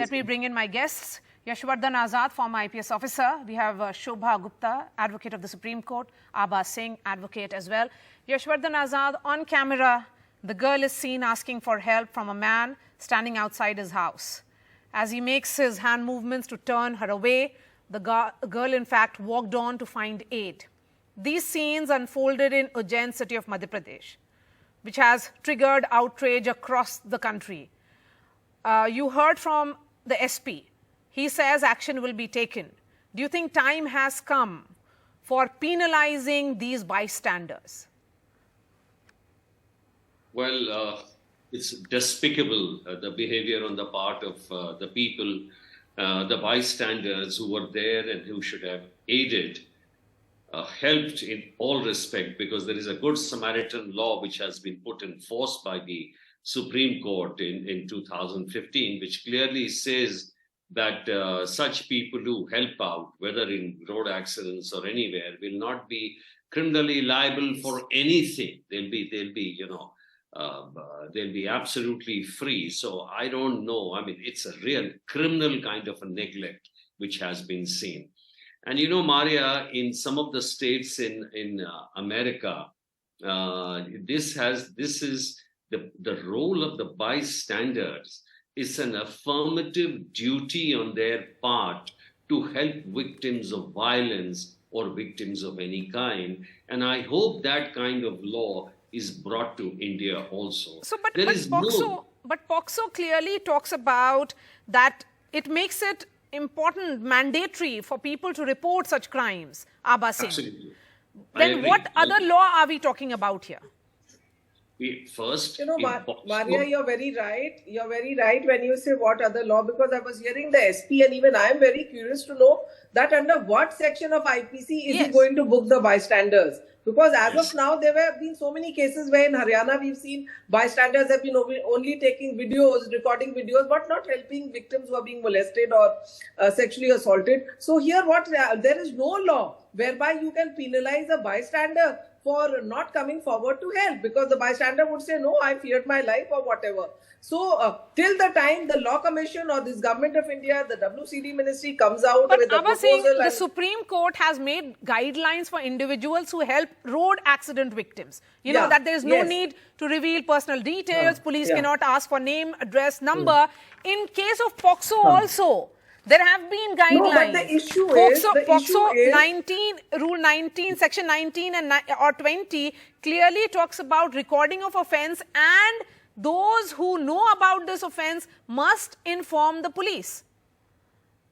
Let me bring in my guests. Yashwardhan Azad, former IPS officer. We have Shobha Gupta, advocate of the Supreme Court. Abha Singh, advocate as well. Yashwardhan Azad, on camera, the girl is seen asking for help from a man standing outside his house. As he makes his hand movements to turn her away, the girl in fact walked on to find aid. These scenes unfolded in Ujjain city of Madhya Pradesh, which has triggered outrage across the country. You heard from the SP. He says action will be taken. Do you think time has come for penalizing these bystanders? Well, it's despicable, the behavior on the part of the people, the bystanders who were there and who should have aided, helped in all respect, because there is a Good Samaritan law which has been put in force by the Supreme Court in 2015, which clearly says that such people who help out, whether in road accidents or anywhere, will not be criminally liable for anything. They'll be, they'll be absolutely free. So I don't know. I mean, it's a real criminal kind of a neglect which has been seen. And Maria, in some of the states in America, this is the role of the bystanders. It's an affirmative duty on their part to help victims of violence or victims of any kind. And I hope that kind of law is brought to India also. So, but POCSO clearly talks about that it makes it important, mandatory for people to report such crimes, Abha Singh. Absolutely. Then what other law are we talking about here? First, Madhya, you're very right. You're very right when you say what other law, because I was hearing the SP and even I am very curious to know that under what section of IPC is he going to book the bystanders? Because as of now, there have been so many cases where in Haryana we've seen bystanders have been only taking videos, recording videos, but not helping victims who are being molested or sexually assaulted. So here, there is no law whereby you can penalize a bystander for not coming forward to help, because the bystander would say, no, I feared my life or whatever. So till the time the Law Commission or this Government of India, the WCD Ministry comes out with a proposal. The Supreme Court has made guidelines for individuals who help road accident victims. You know that there is no need to reveal personal details. Police cannot ask for name, address, number. In case of POCSO also, there have been guidelines. No, but the issue is, POCSO 19, Rule 19, Section 19 or 20 clearly talks about recording of offence, and those who know about this offence must inform the police.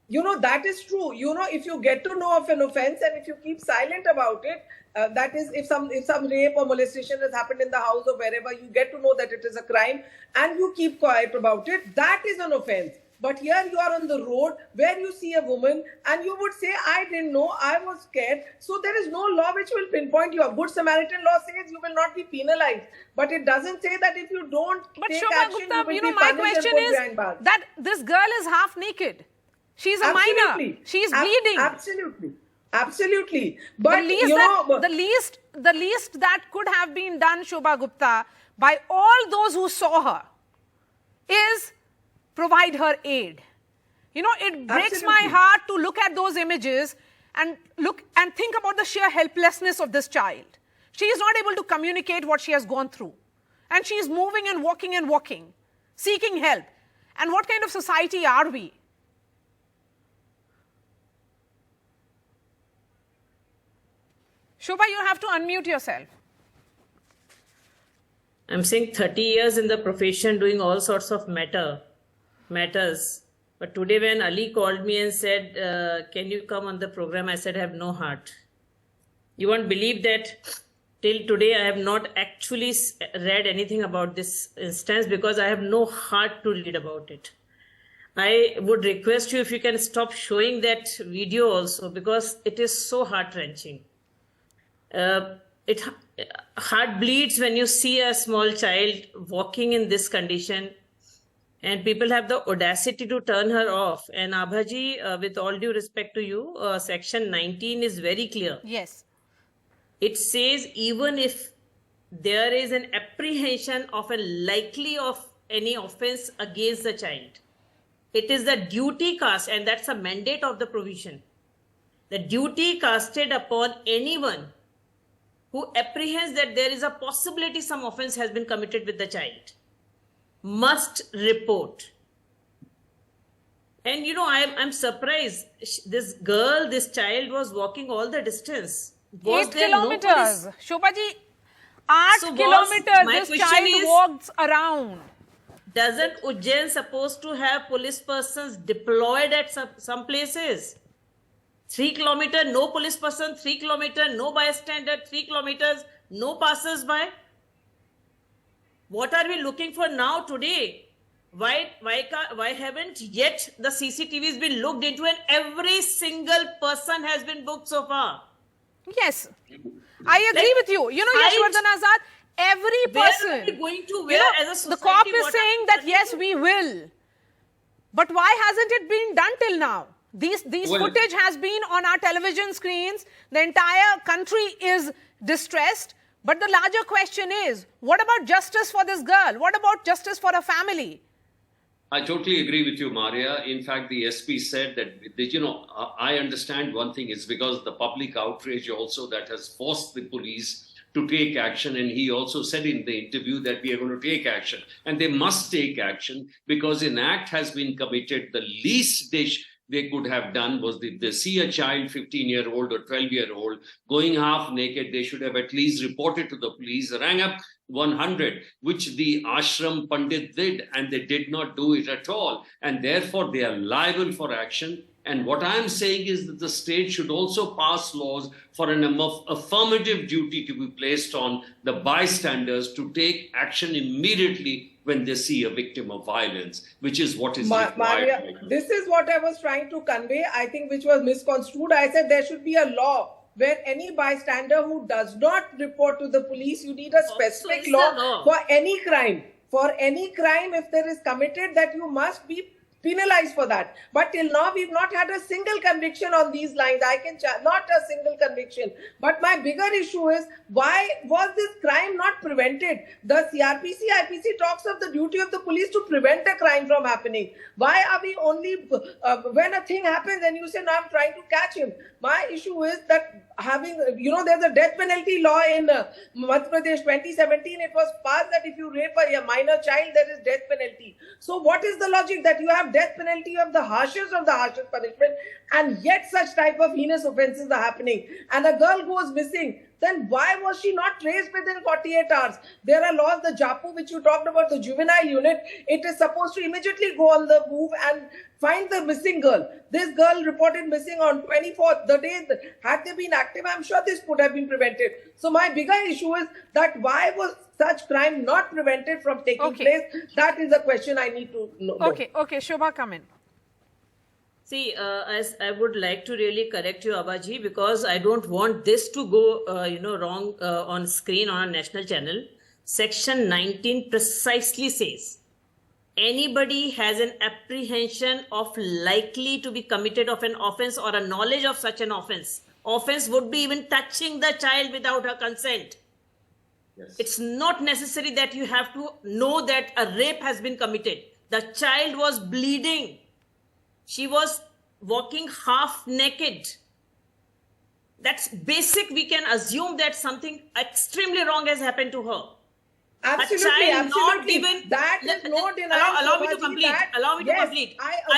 That is true. If you get to know of an offence and if you keep silent about it, that is, if some rape or molestation has happened in the house or wherever, you get to know that it is a crime and you keep quiet about it, that is an offence. But here you are on the road where you see a woman and you would say, I didn't know, I was scared. So there is no law which will pinpoint you. A Good Samaritan law says you will not be penalized. But it doesn't say that if you don't take action, you will be my punished question and put is behind bars. that this girl is half naked. She's a minor. She's bleeding. Absolutely. But the least that could have been done, Shobha Gupta, by all those who saw her is provide her aid. It breaks my heart to look at those images and think about the sheer helplessness of this child. She is not able to communicate what she has gone through. And she is moving and walking, seeking help. And what kind of society are we? Shobha, you have to unmute yourself. I'm saying 30 years in the profession doing all sorts of matters. But today when Ali called me and said, can you come on the program? I said, I have no heart. You won't believe that till today I have not actually read anything about this instance because I have no heart to read about it. I would request you if you can stop showing that video also, because it is so heart-wrenching. Heart bleeds when you see a small child walking in this condition and people have the audacity to turn her off. And Abhaji, with all due respect to you, Section 19 is very clear. Yes. It says even if there is an apprehension of a likely of any offense against the child, It is the duty cast, and that's a mandate of the provision. The duty casted upon anyone who apprehends that there is a possibility some offense has been committed with the child must report. And I'm surprised. This girl, this child was walking all the distance. Was 8 there kilometers. no police? Shobhaji, 8 So kilometers my this question child is- walks around. Doesn't Ujjain supposed to have police persons deployed at some places? 3 kilometers, no police person, 3 kilometers, no bystander, 3 kilometers, no passers-by. What are we looking for now today? Why haven't yet the CCTVs been looked into and every single person has been booked so far? Yes, I agree with you. Yashwardhan Azad, every person. Where are we going to? Where as a society? The cop is what are saying we that going yes, to? we will. But why hasn't it been done till now? These Well- footage has been on our television screens. The entire country is distressed. But the larger question is, what about justice for this girl? What about justice for her family? I totally agree with you, Maria. In fact, the SP said that, I understand one thing is because the public outrage also that has forced the police to take action. And he also said in the interview that we are going to take action. And they must take action because an act has been committed. The least they could have done was if they see a child, 15-year-old or 12-year-old, going half naked, they should have at least reported to the police, rang up 100, which the ashram pandit did, and they did not do it at all. And therefore, they are liable for action. And what I'm saying is that the state should also pass laws for an affirmative duty to be placed on the bystanders to take action immediately when they see a victim of violence, which is what is required. Maria, this is what I was trying to convey, I think, which was misconstrued. I said there should be a law where any bystander who does not report to the police, you need a specific is law the law. for any crime. For any crime, if there is committed, that you must be penalized for that. But till now, we've not had a single conviction on these lines. Not a single conviction. But my bigger issue is, why was this crime not prevented? The CRPC, IPC talks of the duty of the police to prevent a crime from happening. Why are we only, when a thing happens and you say, no, I'm trying to catch him. My issue is that there's a death penalty law in Madhya Pradesh 2017. It was passed that if you rape a minor child, there is death penalty. So what is the logic that you have death penalty of the harshest punishment, and yet such type of heinous offences are happening, and a girl goes missing? Then why was she not traced within 48 hours? There are laws, the JAPU, which you talked about, the juvenile unit, it is supposed to immediately go on the move and find the missing girl. This girl reported missing on 24th. The day, had they been active, I'm sure this could have been prevented. So my bigger issue is that why was such crime not prevented from taking place? That is a question I need to know. Okay, Shobha, come in. See, as I would like to really correct you, Abaji, because I don't want this to go, wrong on screen on a national channel. Section 19 precisely says, anybody has an apprehension of likely to be committed of an offense or a knowledge of such an offense. Offense would be even touching the child without her consent. Yes. It's not necessary that you have to know that a rape has been committed. The child was bleeding. She was walking half naked. That's basic. We can assume that something extremely wrong has happened to her. Absolutely, Not even, that is no denial. Allow me to complete. I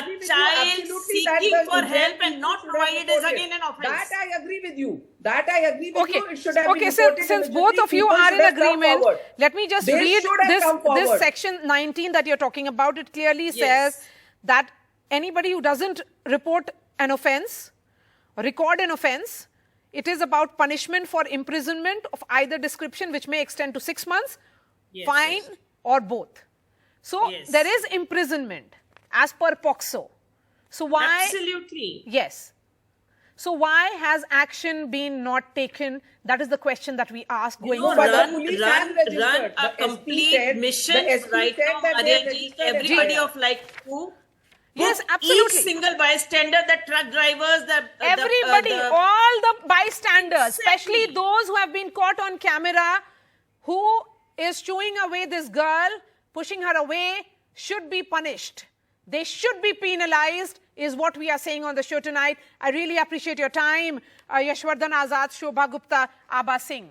agree with a child you. seeking for help and not provided is again an offense. That I agree with you. It should have been Since both of you are in agreement, let me just read this section 19 that you're talking about. It clearly says that anybody who doesn't report an offense, record an offense, it is about punishment for imprisonment of either description, which may extend to 6 months, fine, or both. So there is imprisonment as per POCSO. So why? Absolutely. Yes. So why has action been not taken? That is the question that we ask going forward. Run a complete mission right now, Madhya, everybody of like who? Yes, absolutely. Each single bystander, the truck drivers, everybody, all the bystanders, especially those who have been caught on camera, who is shooing away this girl, pushing her away, should be punished. They should be penalized, is what we are saying on the show tonight. I really appreciate your time. Yashwardhan Azad, Shobha Gupta, Abha Singh.